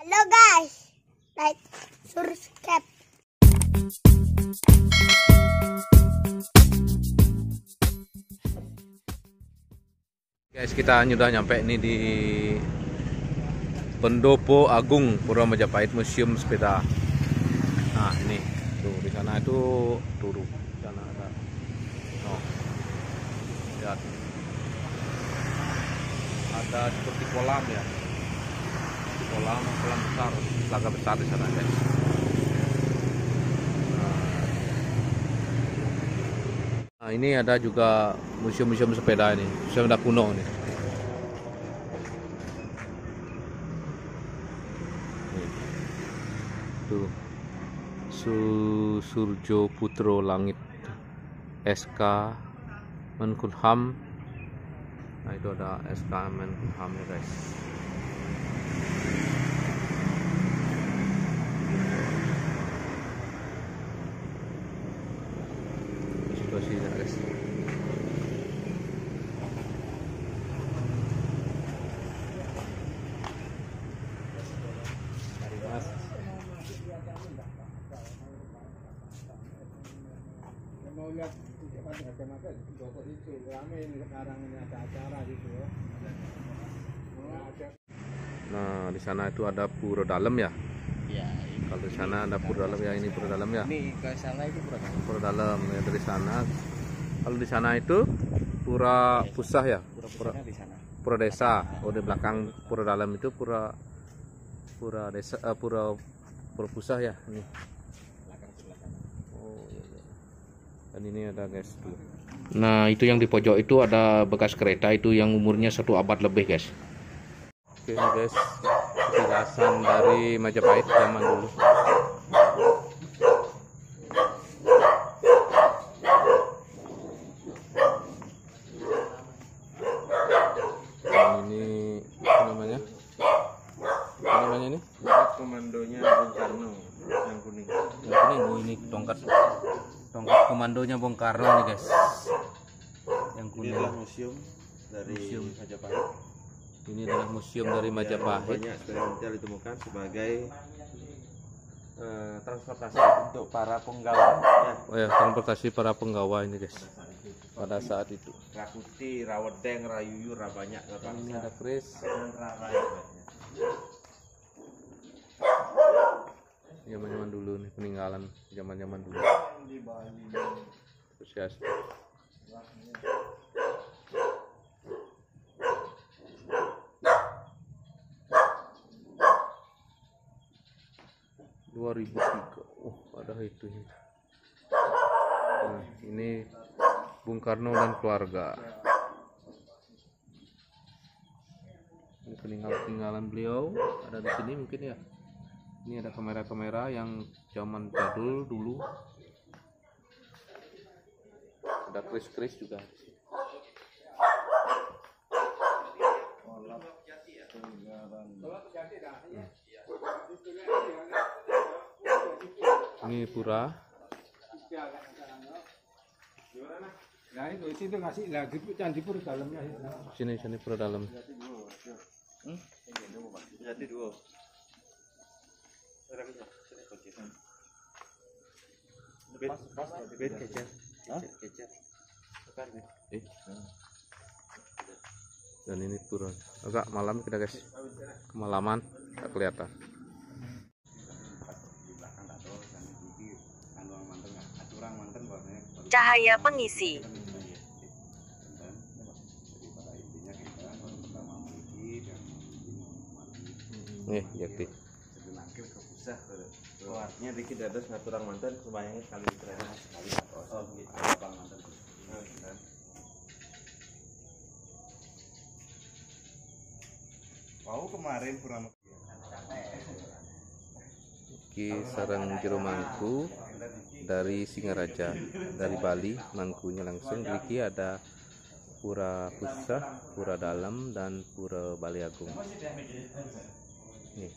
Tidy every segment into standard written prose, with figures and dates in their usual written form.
Halo guys, like, subscribe. Guys, kita sudah nyampe ini di Pendopo Agung Pura Majapahit Museum Sepeda. Nah, ini tuh di sana itu turun. Di sana ada. Oh. Lihat. Ada seperti kolam ya. Kolam besar, telaga besar di sana, guys. Nah, ini ada juga museum-museum sepeda ini, museum sepeda kuno nih. Tuh, Surjo Putro Langit, SK Menkumham. Nah, itu ada SK Menkumham ya, guys. Situasinya, guys. Mau lihat kacamata itu rame sekarang ini ada acara gitu ya. Nah, di sana itu ada pura dalam ya. Ya, Kalau di sana ada pura dalam ya, ini pura dalam ya. ini ke sana itu berapa? Pura dalam ya dari sana. Kalau di sana itu pura pusah ya. Pura di sana. Pura desa. Oh, di belakang pura dalam itu pura desa, pura pusah ya. Ini. Belakang. Oh iya, iya. Dan ini ada, guys, tuh. Nah, itu yang di pojok itu ada bekas kereta itu yang umurnya 1 abad lebih, guys. Oke, ini, guys, penjelasan dari Majapahit zaman dulu. Dan ini apa namanya? Apa namanya ini? Komandonya Bung Karno yang kuning. Yang kuning. Oh, ini tongkat komandonya Bung Karno nih, guys. Yang Ini kuning. adalah museum dari Museum. Majapahit. Ini adalah museum dari Majapahit. Banyak eksperimental ditemukan sebagai transportasi untuk para penggawa. Ya. Oh ya, transportasi para penggawa ini, guys. Pada saat itu. Rakuti, Rawedeng, Rayuyu, banyak Ini ada keris. Zaman-zaman dulu nih, peninggalan zaman-zaman dulu. Antusias. Oh, ada itu. Nah, ini Bung Karno dan keluarga. Ini peninggalan beliau ada di sini mungkin ya. Ini ada kamera-kamera yang zaman jadul dulu. Ada keris-keris juga. Ini pura. Nah itu situ ngasih lagi candi pura dalamnya. Sini pura dalam. Jadi dua. Dan ini pura. Agak malam kita, guys. Kemalaman tak kelihatan. Cahaya pengisi. Nih, jadi. Artinya dikit ada ngaturang mantan sebanyak kali terakhir sekali atau gitu bang mantan. Wow, kemarin kurang. Ki sarang jero mangku dari Singaraja, dari Bali, mangkunya langsung. Iki ada pura pusah, pura dalam, dan pura Bali Agung. Nih,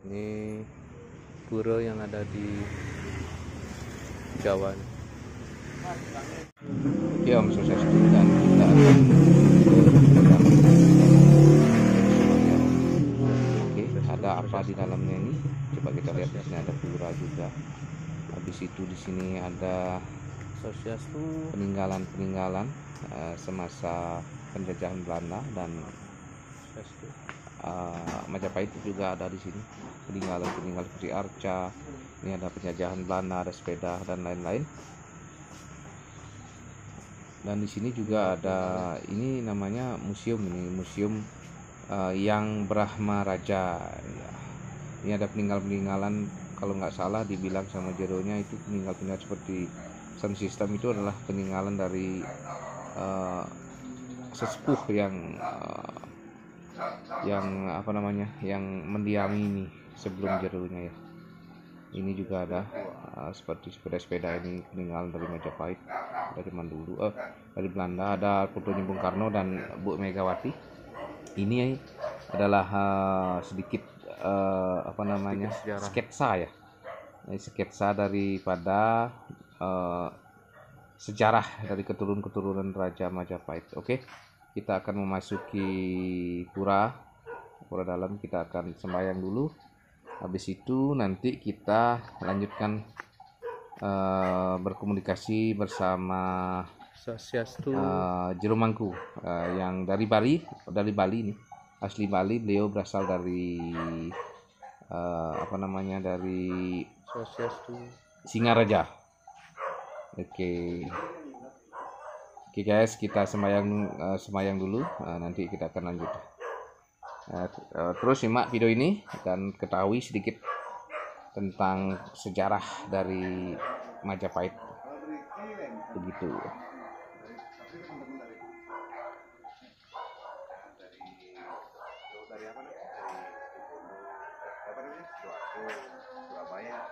ini pura yang ada di Jawa nih. Oke Om Swastiastu, dan kita akan oke, ada apa di dalamnya ini? Coba kita lihat, di sini ada pura juga. Habis itu di sini ada Swastiastu. peninggalan semasa penjajahan Belanda, dan Majapahit juga ada di sini. Peninggalan seperti arca. Ini ada penjajahan Belanda, ada sepeda dan lain-lain. Dan di sini juga ada, ini namanya museum, ini museum yang Brahma Raja ya. Ini ada peninggalan kalau nggak salah dibilang sama jeronya itu peninggalan seperti sound system, itu adalah peninggalan dari sesepuh yang apa namanya, yang mendiami ini sebelum jeronya ya. Ini juga ada seperti sepeda-sepeda, ini peninggalan dari Majapahit dari zaman dulu, dari Belanda. Ada fotonya Bung Karno dan Bu Megawati. Ini adalah sedikit apa namanya, sketsa ya. Ini sketsa daripada sejarah dari keturunan Raja Majapahit. Oke, kita akan memasuki pura dalam. Kita akan sembahyang dulu. Habis itu nanti kita lanjutkan berkomunikasi bersama Swastiastu. Jero Mangku yang dari Bali ini, asli Bali. Beliau berasal dari apa namanya, dari Swastiastu. Singaraja. Oke guys, kita sembahyang dulu. Nanti kita akan lanjut. Terus simak video ini dan ketahui sedikit tentang sejarah dari Majapahit. Begitu. Surabaya.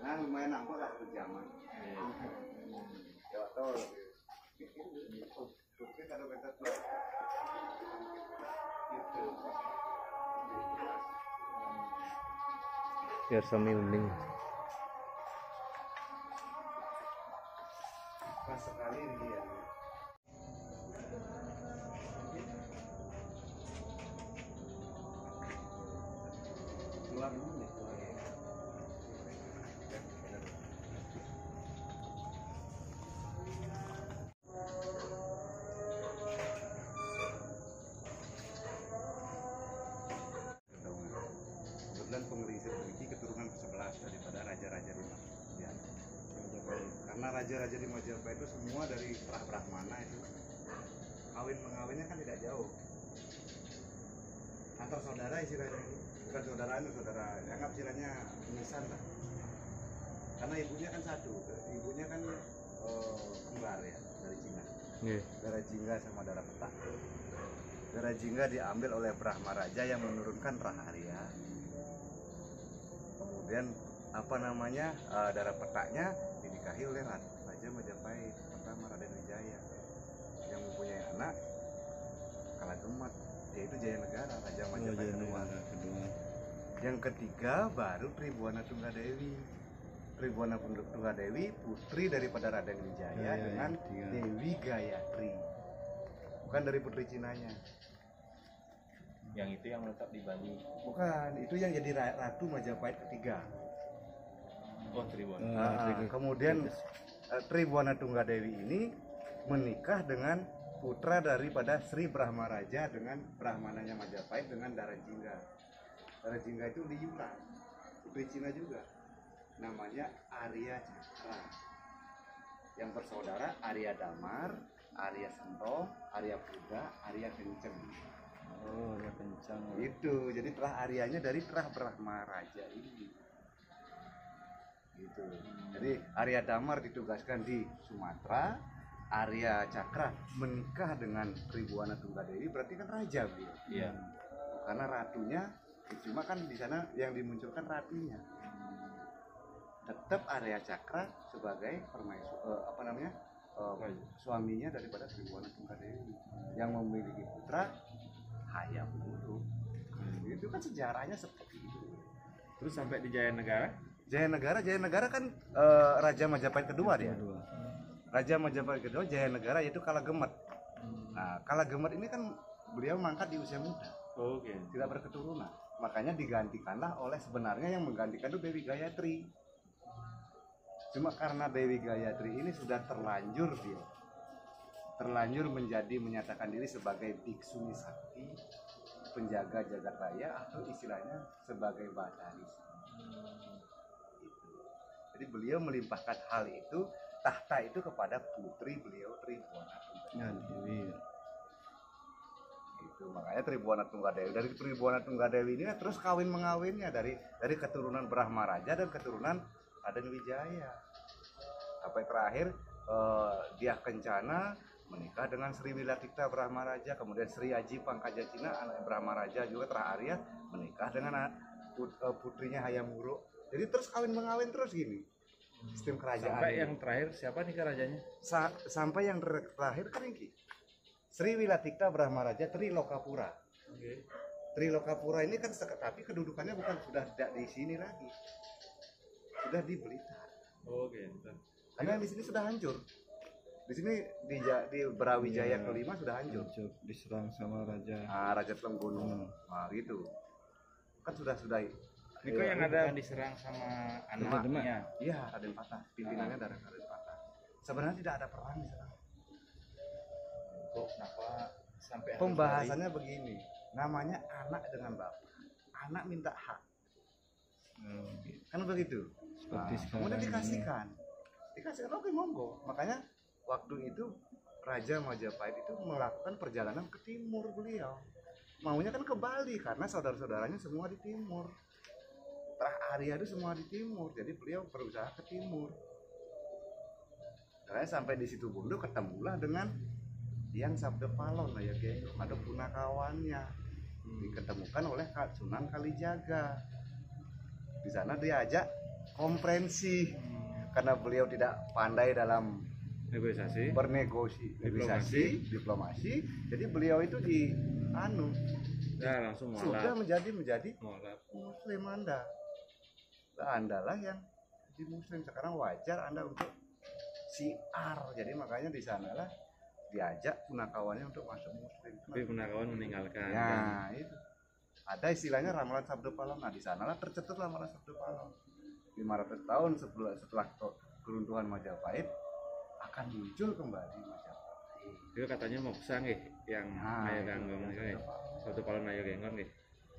Nah, lumayan nampak lah zaman. Jawa Tol. Oke, kalau kita tuh. Biar sambil uling. Pas sekali ini ya. Keluar dulu nih, keluar ya. Kebetulan pengerisir memiliki keturunan ke-11 daripada raja-raja di Majapahit. Karena raja-raja di Majapahit itu semua dari Brahmana itu. Kawin-mengawinnya kan tidak jauh. Antar saudara istilahnya itu. Bukan saudara, anggap istilahnya nisan lah. Karena ibunya kan satu, ibunya kan kembar ya, dari Cina. Darah Jingga sama darah Petak. Darah Jingga diambil oleh Brahma Raja yang menurunkan Raharya. Kemudian apa namanya, darah Petaknya dinikahi oleh Raja Majapahit pertama, Raden Wijaya, yang mempunyai anak Kalagemet, yaitu Jaya Negara, Raja Majapahit kedua. Yang ketiga baru Tribuana Tunggadewi. Tribuana Tunggadewi putri daripada Raden Wijaya dengan Dewi Gayatri, bukan dari putri Cinanya. Yang itu yang menetap di Bali. Bukan, itu yang jadi Ratu Majapahit ketiga. Oh, Tribuana. Kemudian Tribuana Tunggadewi ini menikah dengan putra daripada Sri Brahma Raja dengan Brahmananya Majapahit dengan Dara Jingga. Dara Jingga itu liuran, putri Cina juga. Namanya Arya Cakra. Yang bersaudara Arya Damar, Arya Sentong, Arya Puda, Arya Kenceng. Oh, Arya Kenceng. Itu, jadi terah Aryanya dari terah Brahma Raja ini. Gitu. Jadi Arya Damar ditugaskan di Sumatera, Arya Cakra menikah dengan Tribuana Tunggadewi, berarti kan raja beliau. Iya. Karena ratunya, cuma kan di sana yang dimunculkan ratunya. Tetap Arya Cakra sebagai suaminya daripada Tribuana Tunggadewi yang memiliki putra Hayam Wuruk. Itu kan sejarahnya seperti itu. Terus sampai di Jaya Negara? Jaya Negara kan Raja Majapahit kedua dia. Raja Majapahit kedua Jayanegara yaitu Kalagemet. Nah, Kalagemet ini kan beliau mangkat di usia muda, Oke. tidak berketurunan. Makanya digantikanlah oleh sebenarnya yang menggantikan itu Dewi Gayatri. Cuma karena Dewi Gayatri ini sudah terlanjur menyatakan diri sebagai bhiksuni sakti, penjaga jagat raya atau istilahnya sebagai Badarisi. Jadi beliau melimpahkan hal itu, tahta itu kepada putri beliau Tribhuwana Tunggadewi. Itu makanya Tribhuwana Tunggadewi. Dari Tribhuwana Tunggadewi ini terus kawin mengawinnya dari keturunan Brahma Raja dan keturunan Raden Wijaya. Sampai terakhir Dyah Kencana menikah dengan Sri Wilatikta Brahma Raja, kemudian Sri Aji Pangkajacina anak Brahma Raja juga terakhir menikah dengan putrinya Hayam Wuruk. Jadi terus kawin mengawin terus gini. Sistem kerajaan. Sampai yang terakhir siapa nih rajanya? Sampai yang terakhir kan ini. Sri Wilatikta Brahma Raja Trilokapura. Oke. Trilokapura ini kan tapi kedudukannya bukan sudah tidak di sini lagi. Sudah di Blitar. Oke. Karena di sini sudah hancur. Di sini di Brawijaya kelima sudah hancur. Diserang sama raja. Raja Trenggono. Nah, gitu. Kan sudah Ini kok yang ada diserang sama anaknya? Iya, Raden Patah. Pimpinannya dari Raden Patah. Sebenarnya tidak ada perang di sana. Kok kenapa sampai Pembahasannya begini. Namanya anak dengan bapak. Anak minta hak. Kan begitu. Seperti sekarang kemudian ini. dikasihkan oke monggo. Makanya waktu itu Raja Majapahit itu melakukan perjalanan ke timur beliau. Maunya kan ke Bali karena saudara-saudaranya semua di timur. Arya itu semua di timur, jadi beliau berusaha ke timur. Karena sampai di situ Bondo ketemulah dengan yang Sabda Palon ya kayak ada punakawannya. Diketemukan oleh Sunan Kalijaga. Di sana diajak konferensi karena beliau tidak pandai dalam bernegosiasi, diplomasi. Jadi beliau itu langsung sudah menjadi molap. Muslim Anda. Andalah yang di Muslim sekarang wajar Anda untuk siar. Jadi makanya di sanalah diajak punakawannya untuk masuk Muslim. Tapi punakawan meninggalkan. Ya, itu. Ada istilahnya ramalan Sabda Palon. Nah, di sanalah tercetus ramalan Sabda Palon. 500 tahun setelah keruntuhan Majapahit akan muncul kembali Majapahit. Itu katanya mau pesan yang Ayo Ganggong nih, Sabda Palon Ayo Ganggong nih.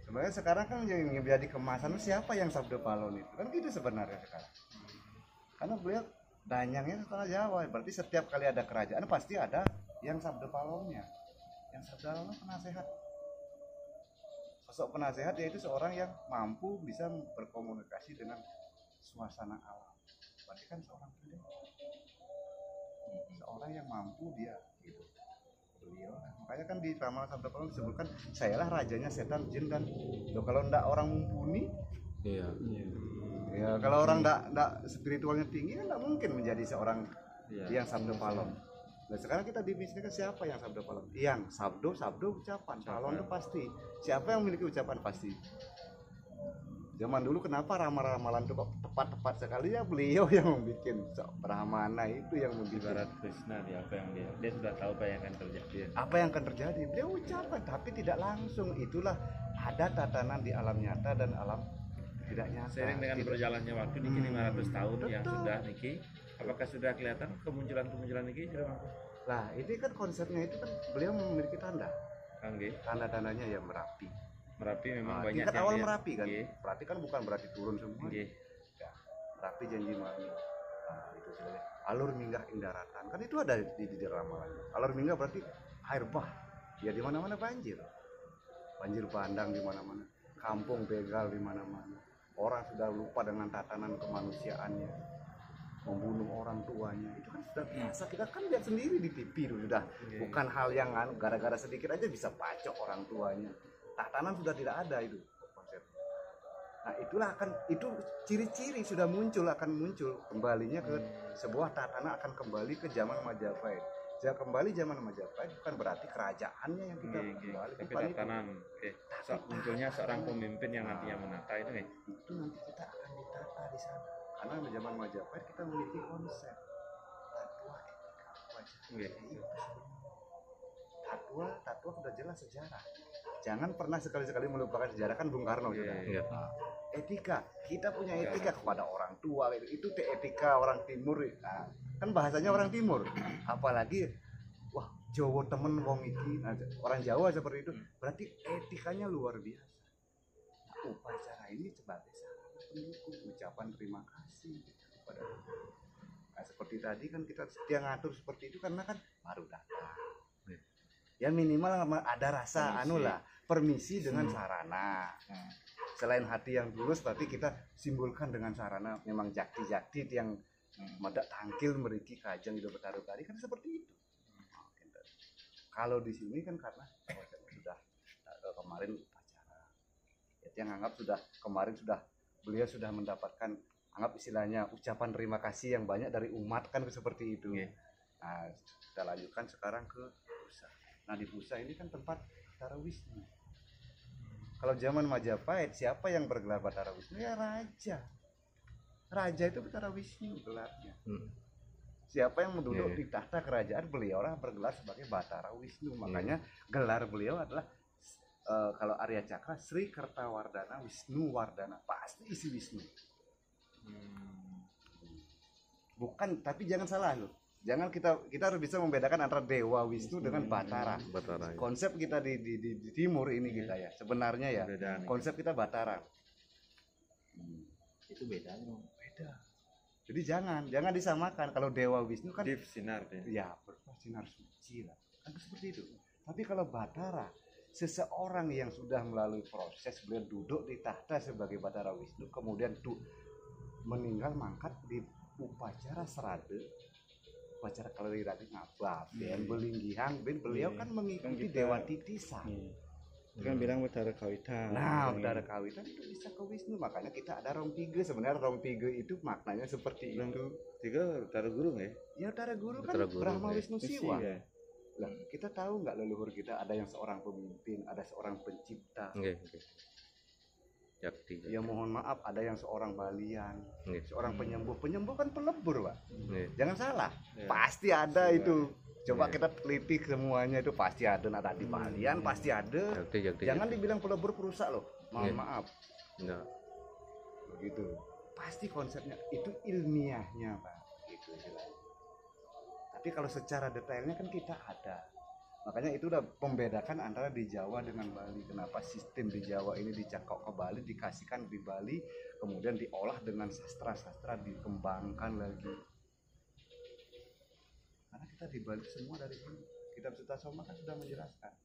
Sebenarnya sekarang kan yang menjadi kemasan siapa yang Sabda Palon itu kan gitu sebenarnya sekarang. Karena beliau danyangnya setelah Jawa, berarti setiap kali ada kerajaan pasti ada yang Sabda Palonnya. Yang Sabda Palon penasehat. Sosok penasehat yaitu seorang yang mampu bisa berkomunikasi dengan suasana alam. Berarti kan seorang pendeta. Seorang yang mampu dia gitu. Beliau makanya kan di ramalan Sabda Palon disebutkan sayalah rajanya setan jin dan kalau ndak orang mumpuni Iya. ya kalau orang ndak spiritualnya tinggi kan ndak mungkin menjadi seorang yang Sabda Palon. Nah sekarang kita dimisahkan siapa yang Sabda Palon? Yang sabdo ucapan. Palon itu pasti. Siapa yang memiliki ucapan pasti? Zaman dulu kenapa ramalan itu kok tepat-tepat sekali ya beliau yang membuat Brahmana itu yang membuat Ibarat Krishna dia apa yang dia sudah tahu apa yang akan terjadi. Apa yang akan terjadi? Beliau ucapkan tapi tidak langsung. Itulah ada tatanan di alam nyata dan alam tidak nyata. Seiring dengan berjalannya waktu niki 500 tahun yang Betul. sudah niki, apakah sudah kelihatan kemunculan niki Jero Mangku? Lah ini kan konsepnya itu kan beliau memiliki tanda. Kangge, Tanda-tandanya ya Merapi. Merapi memang Nah, banyak tingkat yang awal lihat. Merapi kan. Nggih. Merapi kan bukan berarti turun semua. Nggih. Ya, Merapi janji mami. Nah, itu sebenarnya. Alur minggah indaratan. Kan itu ada di ramalan. Alur minggah berarti air bah. Ya di mana-mana banjir. Banjir bandang di mana-mana. Kampung begal di mana-mana. Orang sudah lupa dengan tatanan kemanusiaannya. Membunuh orang tuanya. Itu kan sudah biasa. Kita kan lihat sendiri di TV itu sudah. Bukan hal yang gara-gara sedikit aja bisa pacok orang tuanya. Tatanan sudah tidak ada itu konsepnya. Nah itulah itu ciri-ciri sudah akan muncul kembalinya ke sebuah tatanan akan kembali ke zaman Majapahit. Jika kembali zaman Majapahit bukan berarti kerajaannya yang kita kembali, Tapi bukan itu. tatanan, munculnya seorang pemimpin yang nantinya menata itu nih. Itu nanti kita akan ditata di sana. Karena di zaman Majapahit kita memiliki konsep tatwa Tatua sudah jelas sejarah. Jangan pernah sekali-sekali melupakan sejarah, kan Bung Karno sudah. Iya. Etika, kita punya etika kepada orang tua, itu etika orang timur. Nah, kan bahasanya orang timur, apalagi wah Jawa temen wong iki, nah, orang Jawa seperti itu, berarti etikanya luar biasa. Nah, upacara ini sebagai sarana pendukung ucapan terima kasih kepada. Nah, seperti tadi kan kita setia ngatur seperti itu karena kan baru datang. Ya minimal ada rasa permisi dengan sarana. Selain hati yang tulus, tapi kita simbolkan dengan sarana memang jakti-jakti yang madak tangkil meriki kajang hidup bertaruh tadi kan seperti itu. Kalau di sini kan karena sudah kemarin upacara, yang anggap beliau sudah mendapatkan anggap istilahnya ucapan terima kasih yang banyak dari umat kan seperti itu. Nah, kita lanjutkan sekarang ke Pusa. Nah di Pusa ini kan tempat Batara Wisnu. Kalau zaman Majapahit siapa yang bergelar Batara Wisnu? Ya raja. Raja itu Batara Wisnu gelarnya. Siapa yang duduk di tahta kerajaan, beliau lah bergelar sebagai Batara Wisnu. Makanya gelar beliau adalah kalau Arya Cakra Sri Kertawardhana Wisnu Wardhana, pasti isi Wisnu. Bukan, tapi jangan salah loh. Jangan kita harus bisa membedakan antara Dewa Wisnu dengan Batara. Ya. Konsep kita di timur ini kita ya. Sebenarnya ya konsep kita Batara. Itu bedanya. Beda. Jadi jangan disamakan. Kalau Dewa Wisnu kan sinar ya bersinar suci lah. Kan seperti itu. Tapi kalau Batara, seseorang yang sudah melalui proses beliau duduk di tahta sebagai Batara Wisnu, kemudian meninggal mangkat di upacara serade. Upacara kalori rati ngabab dan belinggihan beliau kan mengikuti Dewa Titisan. Kan bilang Batara Kawitan. Nah, Batara Kawitan itu bisa ke Wisnu, makanya kita ada Rompige. Sebenarnya Rompige itu maknanya seperti itu. Tiga Batara Guru ya? Ya Batara Guru kan Brahma Wisnu Siwa. Ya. Lah, kita tahu nggak leluhur kita ada yang seorang pemimpin, ada seorang pencipta. Jakti. Ya mohon maaf, ada yang seorang balian, seorang penyembuh. Penyembuh kan pelebur, Pak. Jangan salah, pasti ada itu. Coba kita teliti semuanya itu pasti ada. Nah tadi balian pasti ada. Jakti. Jangan dibilang pelebur perusak loh. Mohon maaf. Enggak. Begitu. Pasti konsepnya itu ilmiahnya, Pak. Gitu istilahnya. Tapi kalau secara detailnya kan kita ada. Makanya itu udah membedakan antara di Jawa dengan Bali. Kenapa sistem di Jawa ini dicakok ke Bali, dikasihkan di Bali, kemudian diolah dengan sastra-sastra, dikembangkan lagi. Karena kita di Bali semua dari sini. Kitab Sutasoma kan sudah menjelaskan.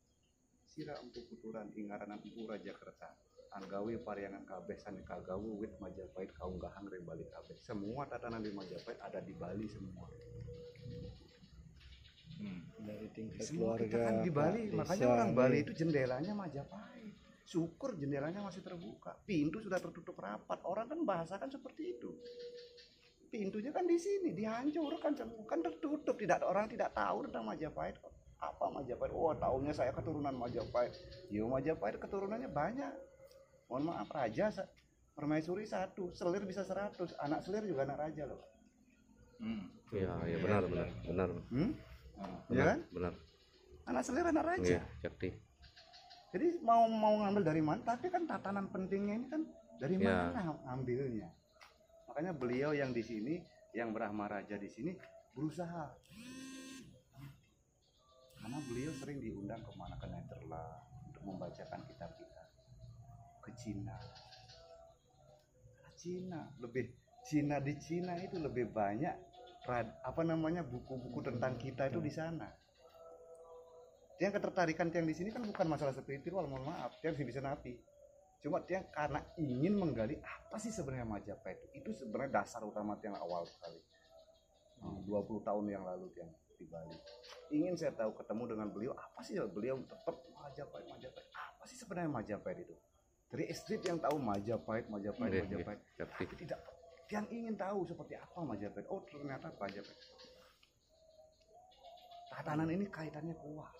Sira empu puturan ingaranan empu Raja Kerta. Anggawi pariangan kabeh sanika gawu wit Majapahit kaunggahang dari Bali kabeh. Semua tatanan di Majapahit ada di Bali semua. Dari tingkat Semua keluarga kita kan di Bali, desa, makanya orang Bali itu jendelanya Majapahit. Syukur jendelanya masih terbuka, pintu sudah tertutup rapat. Orang kan bahasa kan seperti itu. Pintunya kan di sini dihancurkan, kan tertutup. Orang tidak tahu tentang Majapahit. Apa Majapahit? Oh, taunya saya keturunan Majapahit. Ya Majapahit keturunannya banyak. Mohon maaf, raja permaisuri 1, selir bisa 100. Anak selir juga anak raja loh. Iya benar. Ya kan? Benar. Anak selir anak raja. Jakti. Jadi mau ngambil dari mana? Tapi kan tatanan pentingnya ini kan dari mana ngambilnya? Makanya beliau yang di sini, yang Brahma Raja di sini berusaha. Karena beliau sering diundang kemana, ke Netherlands untuk membacakan kitab kita, ke Cina. Cina di Cina itu lebih banyak buku-buku tentang kita itu di sana. Yang ketertarikan yang di sini kan bukan masalah spiritual, mohon maaf, yang bisa nabi. Cuma dia karena ingin menggali apa sih sebenarnya Majapahit itu sebenarnya dasar utama yang awal sekali. 20 tahun yang lalu yang di Bali. Ingin saya tahu ketemu dengan beliau, apa sih beliau tetap Majapahit. Apa sih sebenarnya Majapahit itu? Dari SD yang tahu Majapahit. Tapi tidak yang ingin tahu seperti apa Majapahit. Oh, ternyata Majapahit. Tatanan ini kaitannya kuat.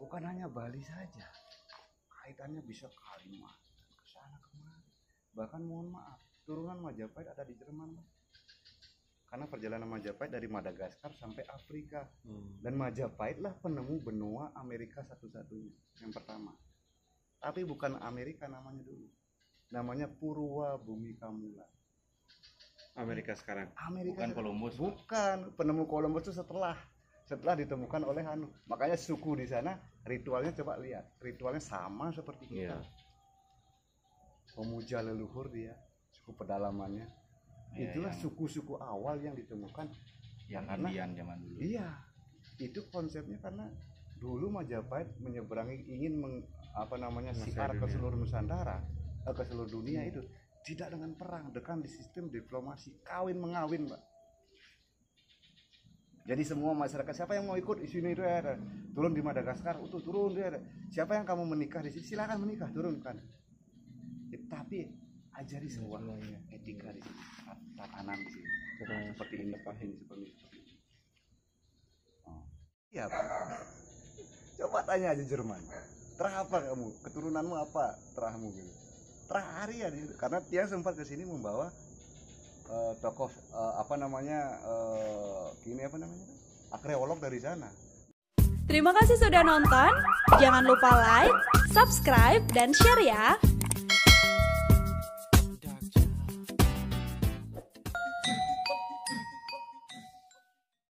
Bukan hanya Bali saja. Kaitannya bisa Kalimantan, ke sana kemari. Bahkan mohon maaf, turunan Majapahit ada di Jerman. karena perjalanan Majapahit dari Madagaskar sampai Afrika. Dan Majapahit lah penemu benua Amerika satu-satunya yang pertama. Tapi bukan Amerika namanya dulu, namanya Purwa Bumi Kamula. Amerika sekarang. Amerika Bukan Columbus. bukan, penemu Columbus itu setelah ditemukan oleh makanya suku di sana ritualnya, coba lihat ritualnya sama seperti kita. Iya. Pemuja leluhur dia, suku pedalamannya. Itulah suku-suku awal yang ditemukan yang karena Indian zaman dulu. iya, itu konsepnya karena dulu Majapahit menyeberangi ingin siar ke seluruh Nusantara, ke seluruh dunia itu tidak dengan perang, dengan di sistem diplomasi, kawin mengawin, Mbak. Jadi semua masyarakat, siapa yang mau ikut di sini itu ada, turun di Madagaskar, turun dia ada. Siapa yang kamu menikah di sini, silakan menikah, turunkan. Tapi ajari sebuah etika di sini, tatanan di sini. Seperti ini. Oh. Iya, Pak. Coba tanya aja Jerman. Terah apa kamu? Keturunanmu apa? Terahmu gitu. Terah Arya gitu. Karena dia sempat ke sini membawa tokoh arkeolog dari sana. Terima kasih sudah nonton. Jangan lupa like, subscribe, dan share ya.